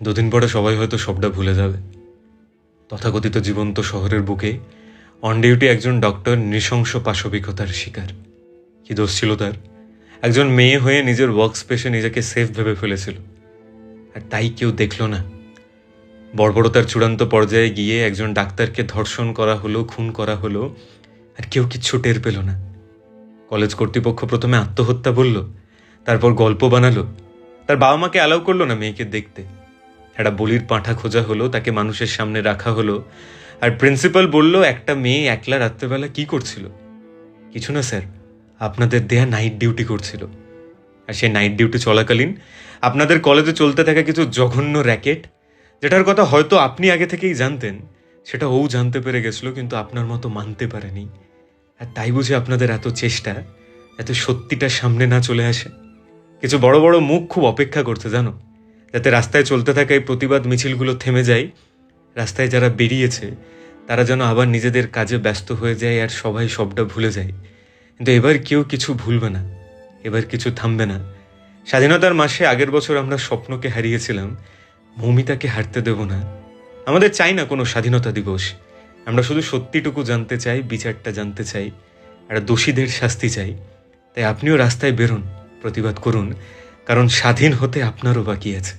দুদিন পরে সবাই হয়তো সবটা ভুলে যাবে। তথাকথিত জীবন্ত শহরের বুকে অন ডিউটি একজন ডক্টর নৃশংস পাশবিকতার শিকার। কি দোষ ছিল তার? একজন মেয়ে হয়ে নিজের ওয়ার্ক স্পেসে নিজেকে সেফ ভেবে ফেলেছিল, আর তাই কেউ দেখল না। বর্বরতার চূড়ান্ত পর্যায়ে গিয়ে একজন ডাক্তারকে ধর্ষণ করা হলো, খুন করা হলো, আর কেউ কিচ্ছু টের পেল না। কলেজ কর্তৃপক্ষ প্রথমে আত্মহত্যা বলল, তারপর গল্প বানালো। তার বাবা মাকে অ্যালাউ করলো না মেয়েকে দেখতে। একটা বলির পাঁঠা খোঁজা হলো, তাকে মানুষের সামনে রাখা হলো, আর প্রিন্সিপাল বলল একটা মেয়ে একলা রাত্রেবেলা কি করছিল? কিছু না স্যার, আপনাদের দেয়া নাইট ডিউটি করছিল। আর সেই নাইট ডিউটি চলাকালীন আপনাদের কলেজে চলতে থাকা কিছু জঘন্য র্যাকেট, যেটার কথা হয়তো আপনি আগে থেকেই জানতেন, সেটা ও জানতে পেরে গেছিল, কিন্তু আপনার মতো মানতে পারেনি। আর তাই বুঝে আপনাদের এত চেষ্টা, এত সত্যিটা সামনে না চলে আসে। কিছু বড় বড় মুখ খুব অপেক্ষা করছে জানো, যাতে রাস্তায় চলতে থাকা এই প্রতিবাদ মিছিলগুলো থেমে যায়। রাস্তায় যারা বেরিয়েছে তারা যেন আবার নিজেদের কাজে ব্যস্ত হয়ে যায়, আর সবাই সবটা ভুলে যায়। কিন্তু এবার কেউ কিছু ভুলবে না, এবার কিছু থামবে না। স্বাধীনতার মাসে আগের বছর আমরা স্বপ্নকে হারিয়েছিলাম, মৌমিতাকে হারতে দেব না। আমাদের চাই না কোনো স্বাধীনতা দিবস, আমরা শুধু সত্যিটুকু জানতে চাই, বিচারটা জানতে চাই, আর দোষীদের শাস্তি চাই। তাই আপনিও রাস্তায় বেরোন, প্রতিবাদ করুন, কারণ স্বাধীন হতে আপনারও বাকি আছে।